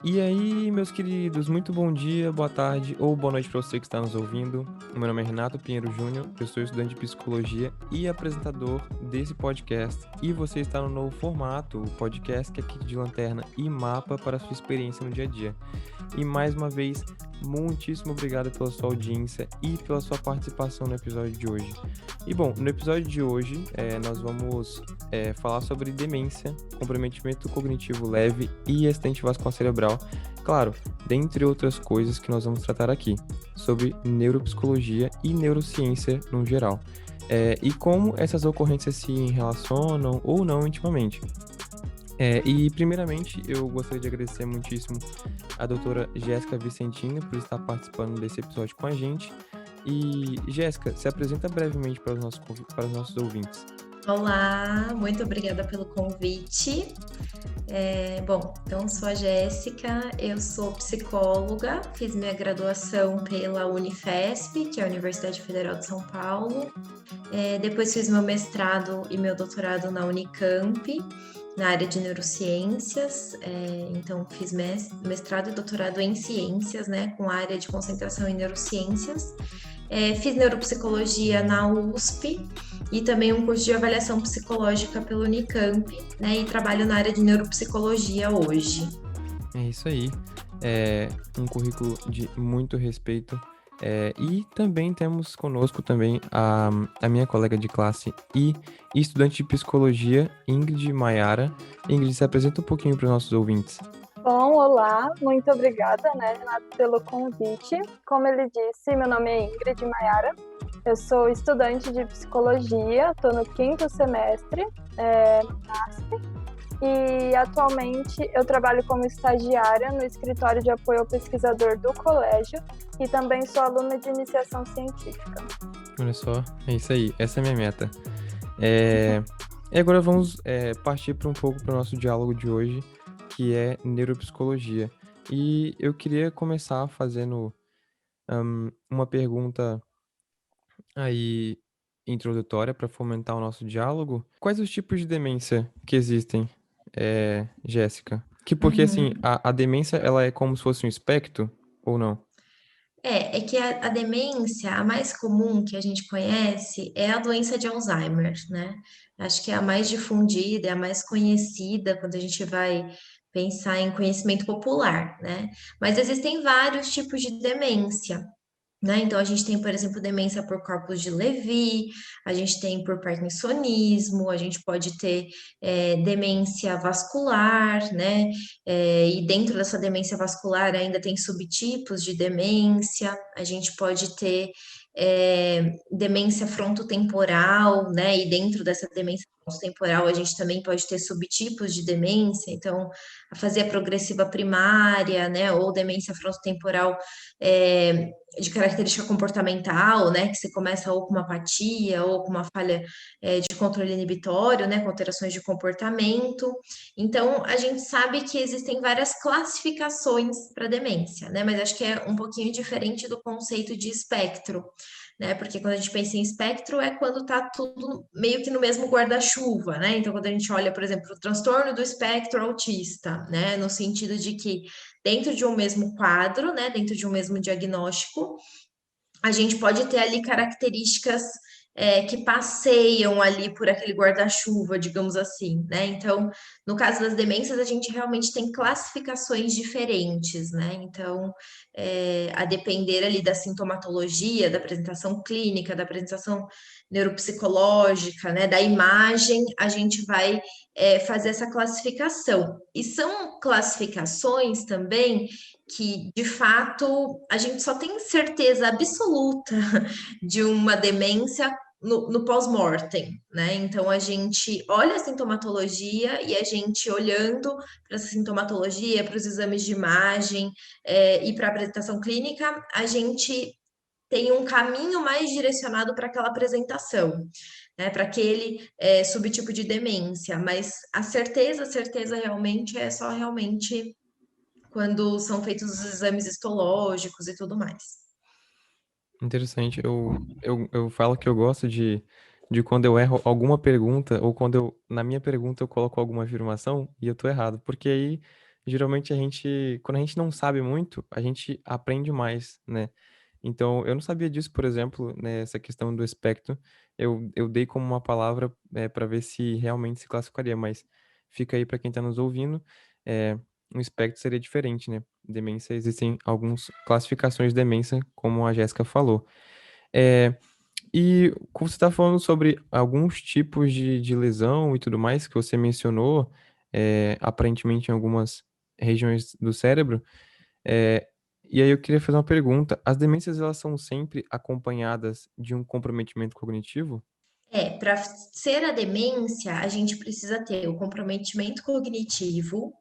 E aí, meus queridos, muito bom dia, boa tarde ou boa noite para você que está nos ouvindo. Meu nome é Renato Pinheiro Júnior, eu sou estudante de psicologia e apresentador desse podcast. E você está no novo formato, o podcast que é Kit de Lanterna e mapa para a sua experiência no dia a dia. E mais uma vez, muitíssimo obrigado pela sua audiência e pela sua participação no episódio de hoje. E bom, no episódio de hoje, nós vamos falar sobre demência, comprometimento cognitivo leve e acidente vascular cerebral. Claro, dentre outras coisas que nós vamos tratar aqui, sobre neuropsicologia e neurociência no geral. E como essas ocorrências se relacionam ou não intimamente. E primeiramente eu gostaria de agradecer muitíssimo a doutora Jéssica Vicentini por estar participando desse episódio com a gente. E Jéssica, se apresenta brevemente para os nossos ouvintes. Olá, muito obrigada pelo convite. Então sou a Jéssica, eu sou psicóloga, fiz minha graduação pela Unifesp, que é a Universidade Federal de São Paulo. Depois fiz meu mestrado e meu doutorado na Unicamp, na área de neurociências. Então fiz mestrado e doutorado em ciências, né, com área de concentração em neurociências. Fiz neuropsicologia na USP e também um curso de avaliação psicológica pelo Unicamp, né? E trabalho na área de neuropsicologia hoje. É isso aí. É um currículo de muito respeito. E também temos conosco também a minha colega de classe e estudante de psicologia, Ingrid Maiara. Ingrid, se apresenta um pouquinho para os nossos ouvintes. Bom, olá, muito obrigada, né, Renato, pelo convite. Como ele disse, meu nome é Ingrid Maiara, eu sou estudante de psicologia, estou no 5º semestre na ASP, e atualmente eu trabalho como estagiária no escritório de apoio ao pesquisador do colégio e também sou aluna de iniciação científica. Olha só, é isso aí, essa é a minha meta. E agora vamos partir um pouco para o nosso diálogo de hoje, que é neuropsicologia. E eu queria começar fazendo uma pergunta aí introdutória para fomentar o nosso diálogo. Quais os tipos de demência que existem, Jéssica? Porque assim, a demência ela é como se fosse um espectro ou não? É que a demência, a mais comum que a gente conhece é a doença de Alzheimer, né? Acho que é a mais difundida, é a mais conhecida quando a gente vai pensar em conhecimento popular, né? Mas existem vários tipos de demência. Né? Então, a gente tem, por exemplo, demência por corpos de Levy, a gente tem por parkinsonismo, a gente pode ter demência vascular, né? E dentro dessa demência vascular ainda tem subtipos de demência, a gente pode ter demência frontotemporal, né? E dentro dessa demência frontotemporal a gente também pode ter subtipos de demência, então, a fase progressiva primária, né? Ou demência frontotemporal de característica comportamental, né, que você começa ou com uma apatia ou com uma falha de controle inibitório, né, com alterações de comportamento. Então, a gente sabe que existem várias classificações para demência, né, mas acho que é um pouquinho diferente do conceito de espectro, né, porque quando a gente pensa em espectro é quando tá tudo meio que no mesmo guarda-chuva, né, então quando a gente olha, por exemplo, o transtorno do espectro autista, né, no sentido de que dentro de um mesmo quadro, né, dentro de um mesmo diagnóstico, a gente pode ter ali características que passeiam ali por aquele guarda-chuva, digamos assim, né? Então, no caso das demências, a gente realmente tem classificações diferentes, né? Então, a depender ali da sintomatologia, da apresentação clínica, da apresentação neuropsicológica, né? Da imagem, a gente vai fazer essa classificação. E são classificações também que, de fato, a gente só tem certeza absoluta de uma demência no pós-mortem, né? Então, a gente olha a sintomatologia e a gente olhando para essa sintomatologia, para os exames de imagem e para a apresentação clínica, a gente tem um caminho mais direcionado para aquela apresentação, né? Para aquele subtipo de demência, mas a certeza realmente é só realmente quando são feitos os exames histológicos e tudo mais. Interessante. Eu falo que eu gosto de quando eu erro alguma pergunta, ou quando na minha pergunta eu coloco alguma afirmação e eu tô errado. Porque aí, geralmente, quando a gente não sabe muito, a gente aprende mais, né? Então, eu não sabia disso, por exemplo, nessa questão do espectro. Eu dei como uma palavra para ver se realmente se classificaria, mas fica aí para quem está nos ouvindo. É, um espectro seria diferente, né? Demência, existem algumas classificações de demência, como a Jéssica falou. É, e como você está falando sobre alguns tipos de lesão e tudo mais que você mencionou, aparentemente em algumas regiões do cérebro, é, e aí eu queria fazer uma pergunta. As demências, elas são sempre acompanhadas de um comprometimento cognitivo? Para ser a demência, a gente precisa ter o comprometimento cognitivo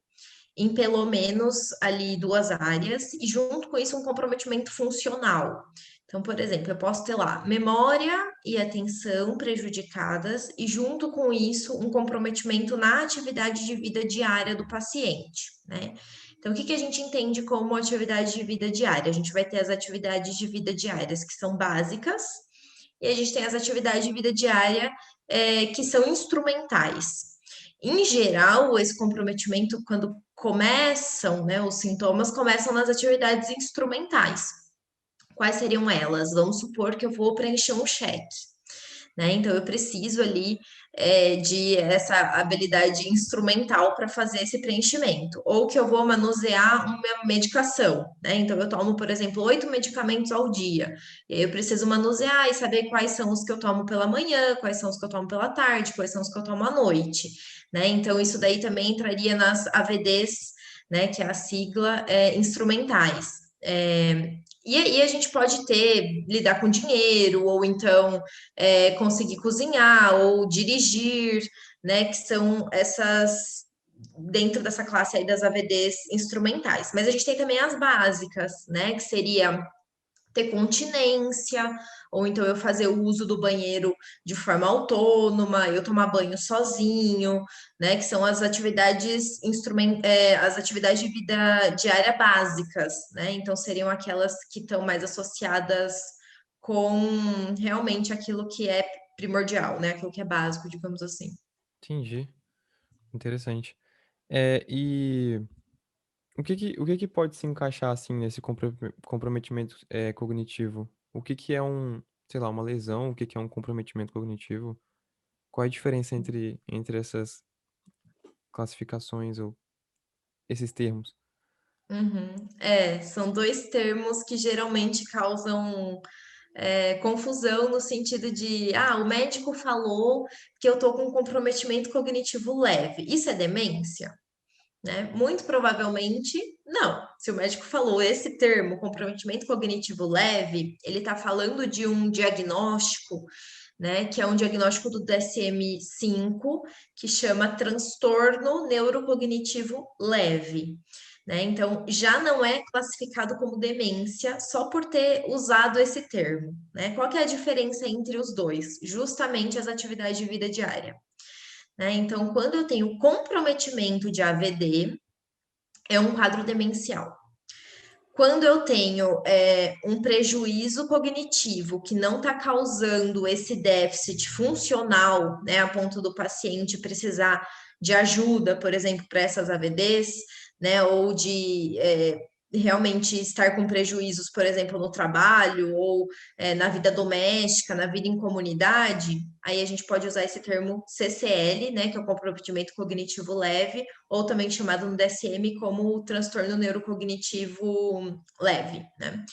em pelo menos ali duas áreas, e junto com isso um comprometimento funcional. Então, por exemplo, eu posso ter lá memória e atenção prejudicadas, e junto com isso um comprometimento na atividade de vida diária do paciente, né? Então, o que que a gente entende como atividade de vida diária? A gente vai ter as atividades de vida diárias que são básicas, e a gente tem as atividades de vida diária que são instrumentais. Em geral, esse comprometimento, quando começam, né, os sintomas começam nas atividades instrumentais. Quais seriam elas? Vamos supor que eu vou preencher um cheque, né? Então eu preciso ali de essa habilidade instrumental para fazer esse preenchimento, ou que eu vou manusear uma medicação, né? Então eu tomo, por exemplo, 8 medicamentos ao dia, e aí eu preciso manusear e saber quais são os que eu tomo pela manhã, quais são os que eu tomo pela tarde, quais são os que eu tomo à noite, né? Então isso daí também entraria nas AVDs, né? Que é a sigla instrumentais. E a gente pode lidar com dinheiro, ou então conseguir cozinhar ou dirigir, né? Que são essas dentro dessa classe aí das AVDs instrumentais. Mas a gente tem também as básicas, né? Que seria ter continência, ou então eu fazer o uso do banheiro de forma autônoma, eu tomar banho sozinho, né? Que são as atividades as atividades de vida diária básicas, né? Então seriam aquelas que estão mais associadas com realmente aquilo que é primordial, né? Aquilo que é básico, digamos assim. Entendi. Interessante. E o que que pode se encaixar, assim, nesse comprometimento cognitivo? O que que é sei lá, uma lesão? O que que é um comprometimento cognitivo? Qual é a diferença entre essas classificações ou esses termos? Uhum. São dois termos que geralmente causam confusão no sentido de, o médico falou que eu tô com um comprometimento cognitivo leve. Isso é demência? Né? Muito provavelmente não. Se o médico falou esse termo, comprometimento cognitivo leve, ele está falando de um diagnóstico, né, que é um diagnóstico do DSM-5, que chama transtorno neurocognitivo leve. Né? Então, já não é classificado como demência só por ter usado esse termo. Né? Qual que é a diferença entre os dois? Justamente as atividades de vida diária. Né? Então, quando eu tenho comprometimento de AVD, é um quadro demencial. Quando eu tenho um prejuízo cognitivo que não está causando esse déficit funcional, né, a ponto do paciente precisar de ajuda, por exemplo, para essas AVDs, né, ou de realmente estar com prejuízos, por exemplo, no trabalho ou na vida doméstica, na vida em comunidade, aí a gente pode usar esse termo CCL, né, que é o comprometimento cognitivo leve, ou também chamado no DSM como transtorno neurocognitivo leve, né?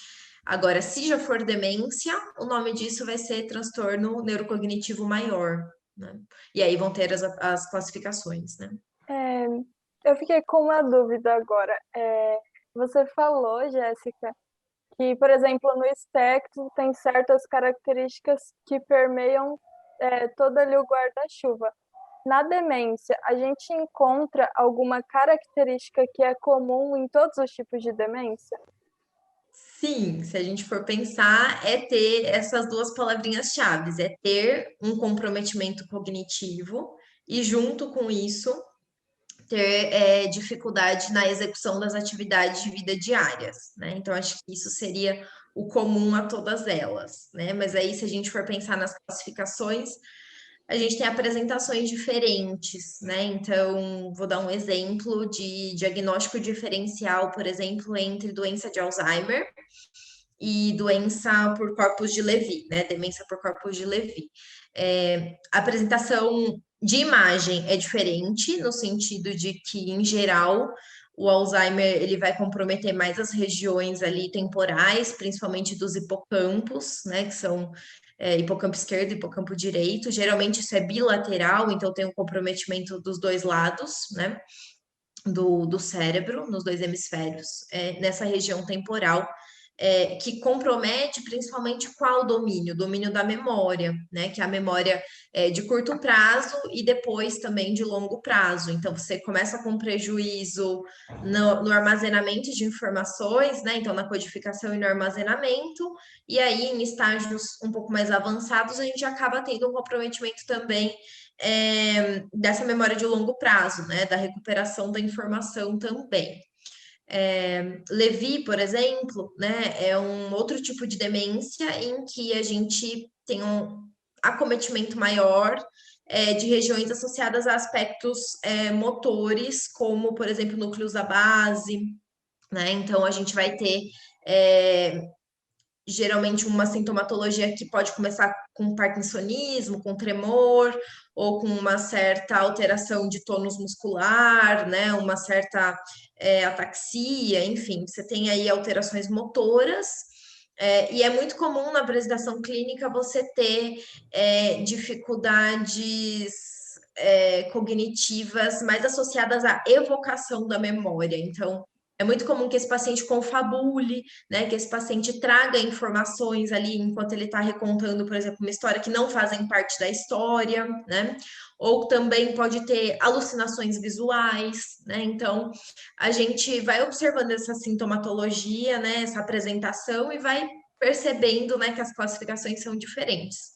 Agora, se já for demência, o nome disso vai ser transtorno neurocognitivo maior, né? E aí vão ter as classificações, né? É, eu fiquei com uma dúvida agora. Você falou, Jéssica, que, por exemplo, no espectro tem certas características que permeiam todo ali o guarda-chuva. Na demência, a gente encontra alguma característica que é comum em todos os tipos de demência? Sim, se a gente for pensar, é ter essas duas palavrinhas-chave, é ter um comprometimento cognitivo e, junto com isso, ter dificuldade na execução das atividades de vida diárias, né? Então, acho que isso seria o comum a todas elas, né? Mas aí, se a gente for pensar nas classificações, a gente tem apresentações diferentes, né? Então, vou dar um exemplo de diagnóstico diferencial, por exemplo, entre doença de Alzheimer e doença por corpos de Levy, né? Demência por corpos de Levy. A apresentação de imagem é diferente, no sentido de que, em geral, o Alzheimer ele vai comprometer mais as regiões ali temporais, principalmente dos hipocampos, né? Que são hipocampo esquerdo e hipocampo direito. Geralmente isso é bilateral, então tem um comprometimento dos dois lados, né? Do cérebro, nos dois hemisférios, nessa região temporal, que compromete principalmente qual domínio? O domínio da memória, né? Que é a memória de curto prazo e depois também de longo prazo. Então, você começa com prejuízo no armazenamento de informações, né? Então, na codificação e no armazenamento, e aí, em estágios um pouco mais avançados, a gente acaba tendo um comprometimento também dessa memória de longo prazo, né? Da recuperação da informação também. Levi, por exemplo, né, é um outro tipo de demência em que a gente tem um acometimento maior de regiões associadas a aspectos motores, como, por exemplo, núcleos da base, né? Então, a gente vai ter geralmente uma sintomatologia que pode começar com parkinsonismo, com tremor, ou com uma certa alteração de tônus muscular, né? Uma certa ataxia, enfim, você tem aí alterações motoras. E é muito comum na apresentação clínica você ter dificuldades cognitivas mais associadas à evocação da memória. Então, é muito comum que esse paciente confabule, né? Que esse paciente traga informações ali enquanto ele está recontando, por exemplo, uma história que não fazem parte da história, né? Ou também pode ter alucinações visuais, né? Então, a gente vai observando essa sintomatologia, né? Essa apresentação e vai percebendo, né, que as classificações são diferentes.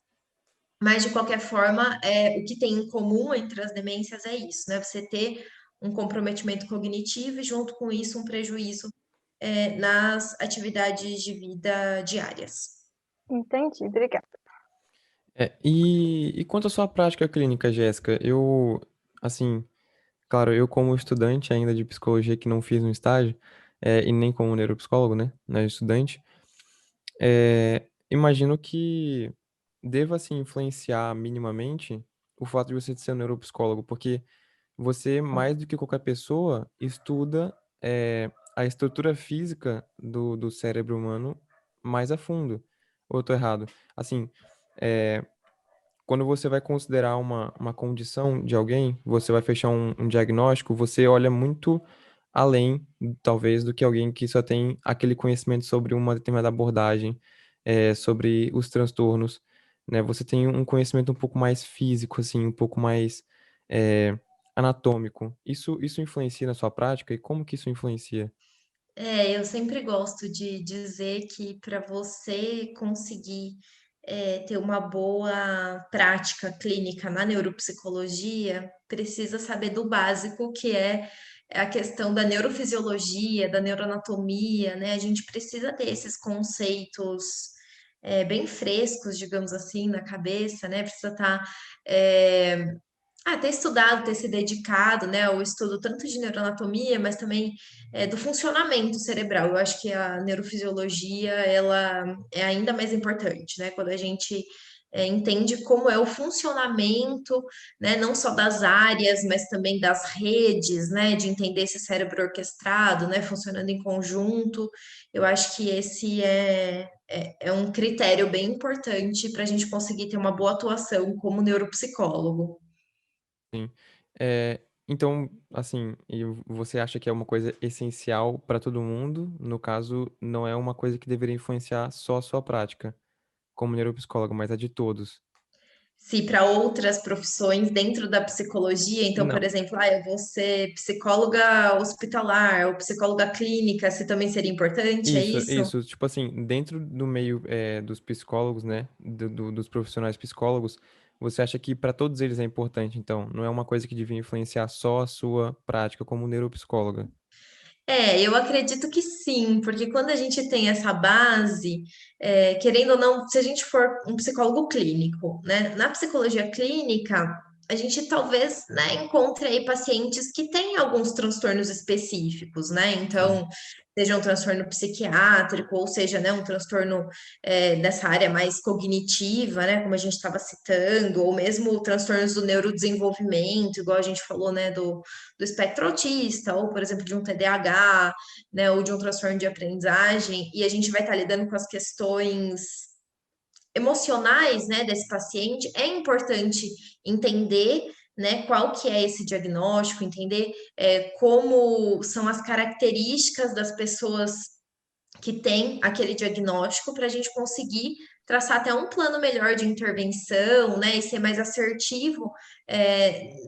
Mas, de qualquer forma, o que tem em comum entre as demências é isso, né? Você ter um comprometimento cognitivo e, junto com isso, um prejuízo nas atividades de vida diárias. Entendi, obrigada. E quanto à sua prática clínica, Jéssica, assim, claro, eu como estudante ainda de psicologia que não fiz um estágio, e nem como neuropsicólogo, né, estudante, imagino que deva, assim, influenciar minimamente o fato de você ser um neuropsicólogo, porque você, mais do que qualquer pessoa, estuda a estrutura física do cérebro humano mais a fundo. Ou eu tô errado? Assim, é, quando você vai considerar uma condição de alguém, você vai fechar um diagnóstico, você olha muito além, talvez, do que alguém que só tem aquele conhecimento sobre uma determinada abordagem, sobre os transtornos, né? Você tem um conhecimento um pouco mais físico, assim, um pouco mais eh, anatômico. Isso influencia na sua prática? E como que isso influencia? Eu sempre gosto de dizer que para você conseguir ter uma boa prática clínica na neuropsicologia, precisa saber do básico, que é a questão da neurofisiologia, da neuroanatomia, né? A gente precisa ter esses conceitos bem frescos, digamos assim, na cabeça, né? Precisa estar ter estudado, ter se dedicado, né, ao estudo tanto de neuroanatomia, mas também do funcionamento cerebral. Eu acho que a neurofisiologia, ela é ainda mais importante, né, quando a gente entende como é o funcionamento, né, não só das áreas, mas também das redes, né, de entender esse cérebro orquestrado, né, funcionando em conjunto. Eu acho que esse é um critério bem importante para a gente conseguir ter uma boa atuação como neuropsicólogo. Sim. Então, assim, e você acha que é uma coisa essencial para todo mundo? No caso, não é uma coisa que deveria influenciar só a sua prática como neuropsicólogo, mas a de todos. Se para outras profissões dentro da psicologia, então, por Não, exemplo, eu vou ser psicóloga hospitalar ou psicóloga clínica, se também seria importante, é isso? isso, tipo assim, dentro do meio dos psicólogos, né, dos profissionais psicólogos, você acha que para todos eles é importante, então, não é uma coisa que devia influenciar só a sua prática como neuropsicóloga? Eu acredito que sim, porque quando a gente tem essa base, querendo ou não, se a gente for um psicólogo clínico, né, na psicologia clínica, a gente talvez, né, encontre aí pacientes que têm alguns transtornos específicos, né? Sim, Então, seja um transtorno psiquiátrico, ou seja, né, um transtorno dessa área mais cognitiva, né, como a gente estava citando, ou mesmo transtornos do neurodesenvolvimento, igual a gente falou, né, do espectro autista, ou, por exemplo, de um TDAH, né, ou de um transtorno de aprendizagem, e a gente vai estar lidando com as questões emocionais, né, desse paciente, é importante entender, né, qual que é esse diagnóstico, entender como são as características das pessoas que têm aquele diagnóstico para a gente conseguir traçar até um plano melhor de intervenção, né, e ser mais assertivo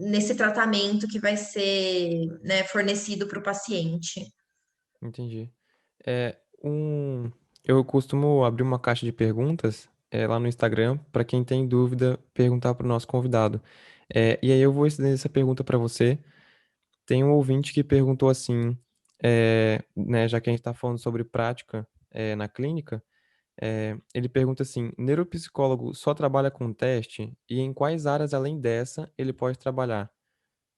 nesse tratamento que vai ser, né, fornecido para o paciente. entendi. É, eu costumo abrir uma caixa de perguntas lá no Instagram para quem tem dúvida perguntar para o nosso convidado. E aí eu vou estender essa pergunta para você. Tem um ouvinte que perguntou assim, né, já que a gente está falando sobre prática na clínica, ele pergunta assim: neuropsicólogo só trabalha com teste e em quais áreas além dessa ele pode trabalhar?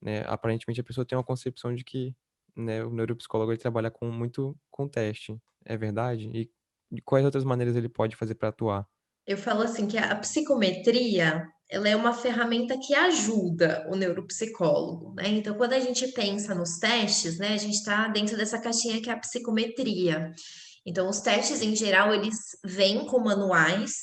Né? Aparentemente a pessoa tem uma concepção de que, né, o neuropsicólogo ele trabalha muito com teste. É verdade? E de quais outras maneiras ele pode fazer para atuar? Eu falo assim que a psicometria, ela é uma ferramenta que ajuda o neuropsicólogo, né? Então, quando a gente pensa nos testes, né, a gente está dentro dessa caixinha que é a psicometria. Então, os testes em geral, eles vêm com manuais,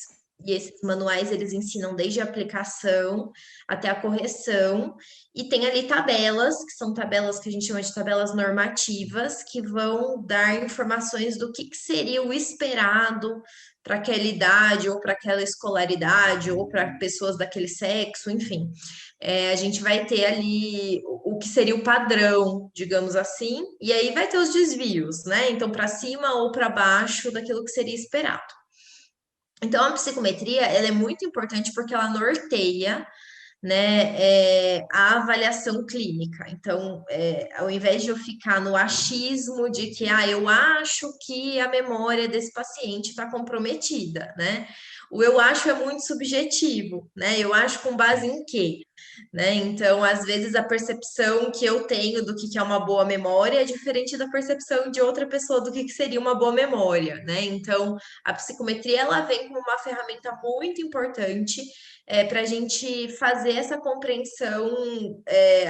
e esses manuais eles ensinam desde a aplicação até a correção, e tem ali tabelas, que são tabelas que a gente chama de tabelas normativas, que vão dar informações do que seria o esperado para aquela idade, ou para aquela escolaridade, ou para pessoas daquele sexo, enfim. A gente vai ter ali o que seria o padrão, digamos assim, e aí vai ter os desvios, né? Então, para cima ou para baixo daquilo que seria esperado. Então, a psicometria, ela é muito importante porque ela norteia, né, a avaliação clínica. Então, ao invés de eu ficar no achismo de que, eu acho que a memória desse paciente está comprometida, né? O eu acho é muito subjetivo, né? Eu acho com base em quê? Né? Então, às vezes, a percepção que eu tenho do que é uma boa memória é diferente da percepção de outra pessoa do que seria uma boa memória, né? Então, a psicometria ela vem como uma ferramenta muito importante para a gente fazer essa compreensão,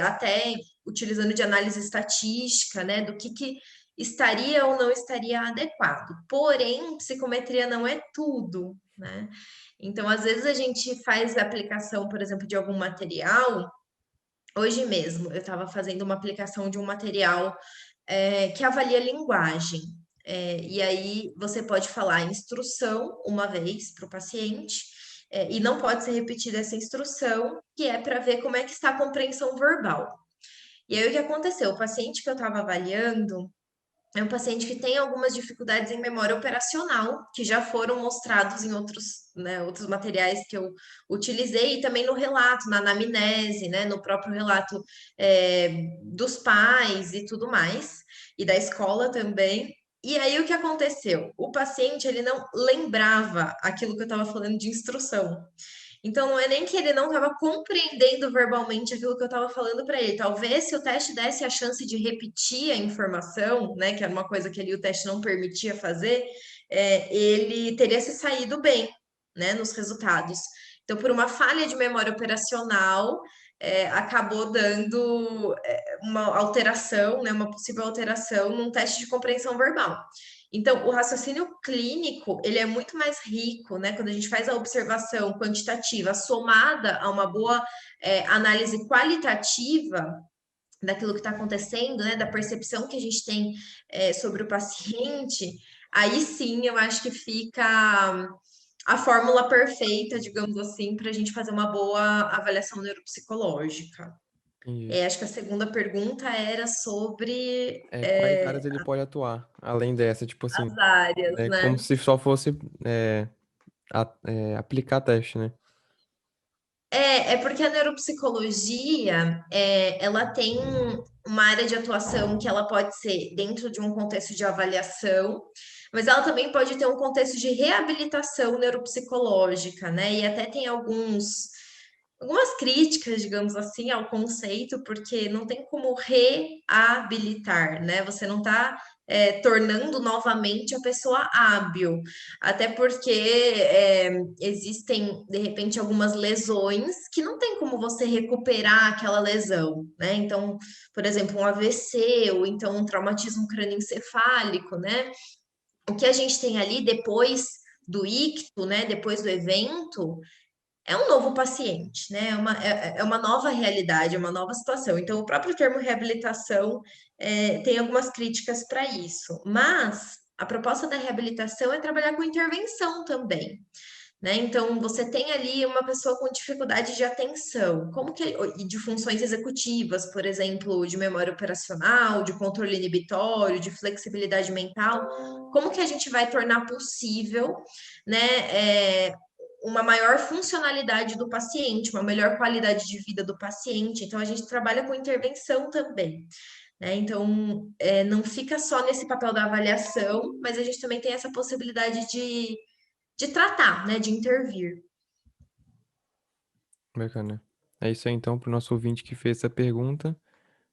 até utilizando de análise estatística, né? Do que estaria ou não estaria adequado. Porém, psicometria não é tudo, né? Então, às vezes a gente faz a aplicação, por exemplo, de algum material. Hoje mesmo eu estava fazendo uma aplicação de um material que avalia linguagem. E aí você pode falar a instrução uma vez para o paciente, e não pode ser repetida essa instrução, que é para ver como é que está a compreensão verbal. E aí o que aconteceu? O paciente que eu estava avaliando, é um paciente que tem algumas dificuldades em memória operacional, que já foram mostrados em outros, né, outros materiais que eu utilizei, e também no relato, na anamnese, né, no próprio relato dos pais e tudo mais, e da escola também. E aí o que aconteceu? O paciente ele não lembrava aquilo que eu estava falando de instrução. Então, não é nem que ele não estava compreendendo verbalmente aquilo que eu estava falando para ele. Talvez se o teste desse a chance de repetir a informação, né, que era uma coisa que ali o teste não permitia fazer, ele teria se saído bem, né, nos resultados. Então, por uma falha de memória operacional, acabou dando uma alteração, né, uma possível alteração num teste de compreensão verbal. Então, o raciocínio clínico, ele é muito mais rico, né? Quando a gente faz a observação quantitativa somada a uma boa análise qualitativa daquilo que está acontecendo, né? Da percepção que a gente tem sobre o paciente, aí sim eu acho que fica a fórmula perfeita, digamos assim, para a gente fazer uma boa avaliação neuropsicológica. Entendi. Acho que a segunda pergunta era sobre Quais áreas ele pode atuar, além dessa, tipo assim, as áreas, como né? se só fosse aplicar teste, né? É porque a neuropsicologia, ela tem uma área de atuação que ela pode ser dentro de um contexto de avaliação, mas ela também pode ter um contexto de reabilitação neuropsicológica, né? E até tem algumas críticas, digamos assim, ao conceito, porque não tem como reabilitar, né? Você não está tornando novamente a pessoa hábil, até porque existem, de repente, algumas lesões que não tem como você recuperar aquela lesão, né? Então, por exemplo, um AVC ou então um traumatismo crânioencefálico, né? O que a gente tem ali depois do icto, né? Depois do evento, é um novo paciente, né? É uma nova realidade, é uma nova situação. Então, o próprio termo reabilitação tem algumas críticas para isso, mas a proposta da reabilitação é trabalhar com intervenção também. Né? Então, você tem ali uma pessoa com dificuldade de atenção, e de funções executivas, por exemplo, de memória operacional, de controle inibitório, de flexibilidade mental. Como que a gente vai tornar possível, né, uma maior funcionalidade do paciente, uma melhor qualidade de vida do paciente? Então, a gente trabalha com intervenção também. Né? Então, não fica só nesse papel da avaliação, mas a gente também tem essa possibilidade de tratar, né, de intervir. Bacana. É isso aí, então, para o nosso ouvinte que fez essa pergunta.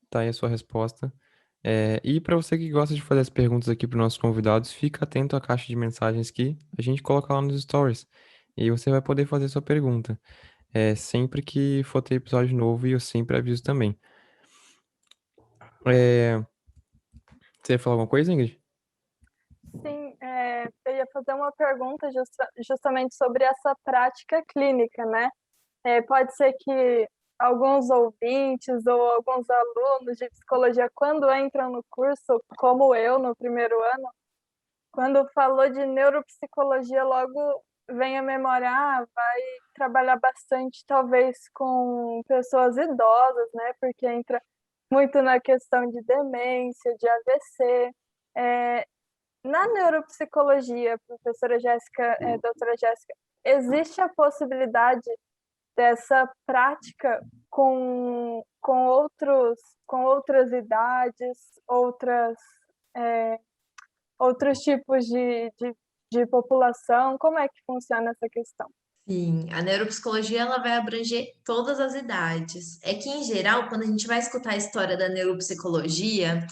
Tá aí a sua resposta. E para você que gosta de fazer as perguntas aqui para os nossos convidados, fica atento à caixa de mensagens que a gente coloca lá nos stories. E aí você vai poder fazer sua pergunta. Sempre que for ter episódio novo, e eu sempre aviso também. Você ia falar alguma coisa, Ingrid? Sim, eu ia fazer uma pergunta justamente sobre essa prática clínica, né? Pode ser que alguns ouvintes ou alguns alunos de psicologia, quando entram no curso, como eu no primeiro ano, quando falou de neuropsicologia, logo vem a memória, vai trabalhar bastante, talvez, com pessoas idosas, né? Porque entra muito na questão de demência, de AVC. Na neuropsicologia, professora Jéssica, doutora Jéssica, existe a possibilidade dessa prática com outras idades, outros tipos de população? Como é que funciona essa questão? Sim, a neuropsicologia ela vai abranger todas as idades. É que, em geral, quando a gente vai escutar a história da neuropsicologia,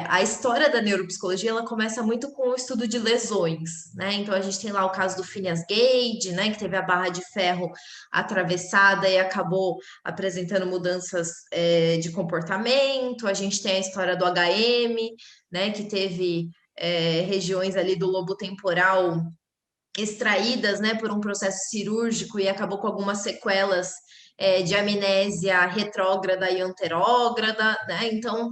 a história da neuropsicologia ela começa muito com o estudo de lesões, né? Então a gente tem lá o caso do Phineas Gage, né? Que teve a barra de ferro atravessada e acabou apresentando mudanças de comportamento. A gente tem a história do HM, né? Que teve regiões ali do lobo temporal extraídas, né, por um processo cirúrgico e acabou com algumas sequelas de amnésia retrógrada e anterógrada, né? Então,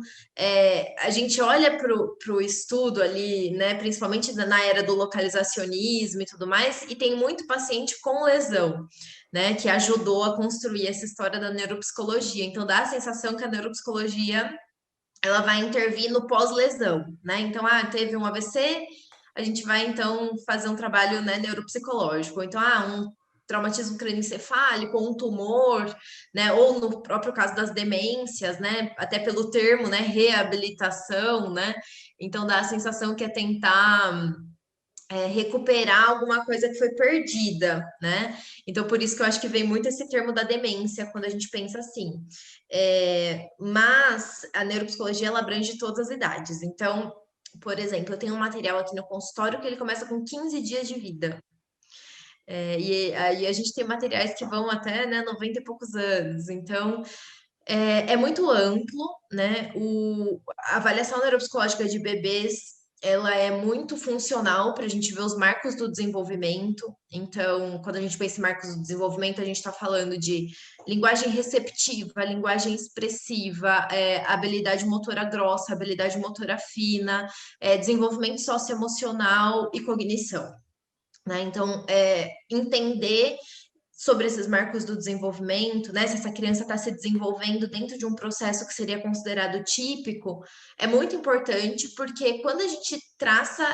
a gente olha para o estudo ali, né, principalmente na era do localizacionismo e tudo mais, e tem muito paciente com lesão, né, que ajudou a construir essa história da neuropsicologia. Então, dá a sensação que a neuropsicologia ela vai intervir no pós-lesão, né? Então, teve um AVC, a gente vai então fazer um trabalho, né, neuropsicológico. Então, um traumatismo crânioencefálico, ou um tumor, né? Ou no próprio caso das demências, né? Até pelo termo, né? Reabilitação, né? Então dá a sensação que é tentar recuperar alguma coisa que foi perdida, né? Então, por isso que eu acho que vem muito esse termo da demência quando a gente pensa assim. Mas a neuropsicologia ela abrange todas as idades. Então, por exemplo, eu tenho um material aqui no consultório que ele começa com 15 dias de vida. E aí a gente tem materiais que vão até, né, 90 e poucos anos. Então, é muito amplo, né? A avaliação neuropsicológica de bebês, ela é muito funcional para a gente ver os marcos do desenvolvimento. Então, quando a gente pensa em marcos do desenvolvimento, a gente está falando de linguagem receptiva, linguagem expressiva, habilidade motora grossa, habilidade motora fina, desenvolvimento socioemocional e cognição. Né? Então, entender sobre esses marcos do desenvolvimento, né? Se essa criança está se desenvolvendo dentro de um processo que seria considerado típico, é muito importante, porque quando a gente traça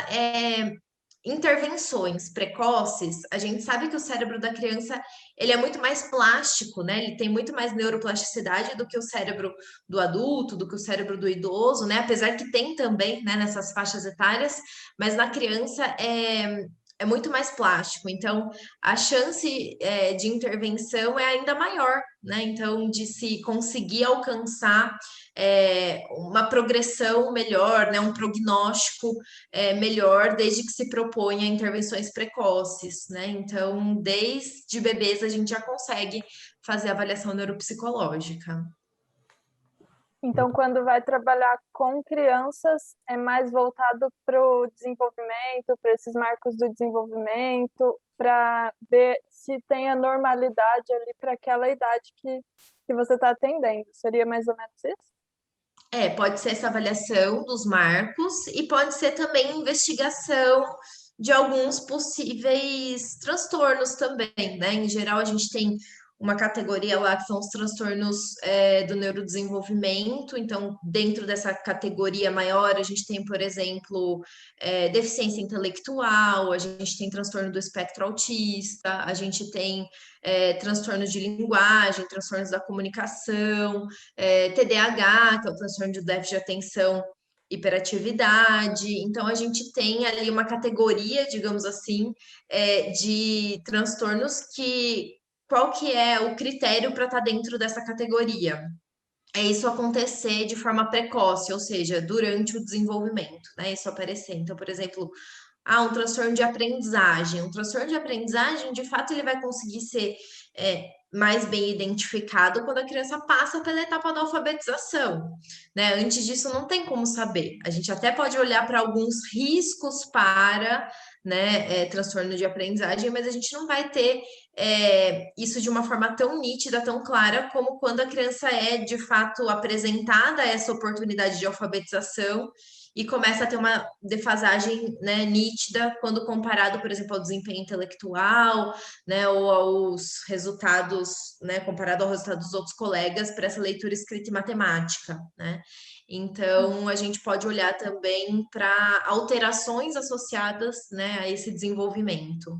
intervenções precoces, a gente sabe que o cérebro da criança ele é muito mais plástico, né? Ele tem muito mais neuroplasticidade do que o cérebro do adulto, do que o cérebro do idoso, né? Apesar que tem também, né, nessas faixas etárias, mas na criança é muito mais plástico. Então, a chance de intervenção é ainda maior, né? Então, de se conseguir alcançar uma progressão melhor, né? Um prognóstico melhor desde que se proponha intervenções precoces, né? Então, desde bebês a gente já consegue fazer avaliação neuropsicológica. Então, quando vai trabalhar com crianças, é mais voltado para o desenvolvimento, para esses marcos do desenvolvimento, para ver se tem a normalidade ali para aquela idade que você está atendendo. Seria mais ou menos isso? Pode ser essa avaliação dos marcos e pode ser também investigação de alguns possíveis transtornos também, né? Em geral, a gente tem uma categoria lá que são os transtornos do neurodesenvolvimento. Então, dentro dessa categoria maior, a gente tem, por exemplo, deficiência intelectual, a gente tem transtorno do espectro autista, a gente tem transtornos de linguagem, transtornos da comunicação, TDAH, que é o transtorno de déficit de atenção, hiperatividade. Então, a gente tem ali uma categoria, digamos assim, de transtornos que qual que é o critério para estar dentro dessa categoria? É isso acontecer de forma precoce, ou seja, durante o desenvolvimento, né? Isso aparecer. Então, por exemplo, um transtorno de aprendizagem. Um transtorno de aprendizagem, de fato, ele vai conseguir ser mais bem identificado quando a criança passa pela etapa da alfabetização, né? Antes disso, não tem como saber. A gente até pode olhar para alguns riscos para, né, transtorno de aprendizagem, mas a gente não vai ter isso de uma forma tão nítida, tão clara, como quando a criança é, de fato, apresentada a essa oportunidade de alfabetização e começa a ter uma defasagem, né, nítida quando comparado, por exemplo, ao desempenho intelectual, né, ou aos resultados, né, comparado ao resultado dos outros colegas para essa leitura escrita e matemática, né? Então, a gente pode olhar também para alterações associadas, né, a esse desenvolvimento.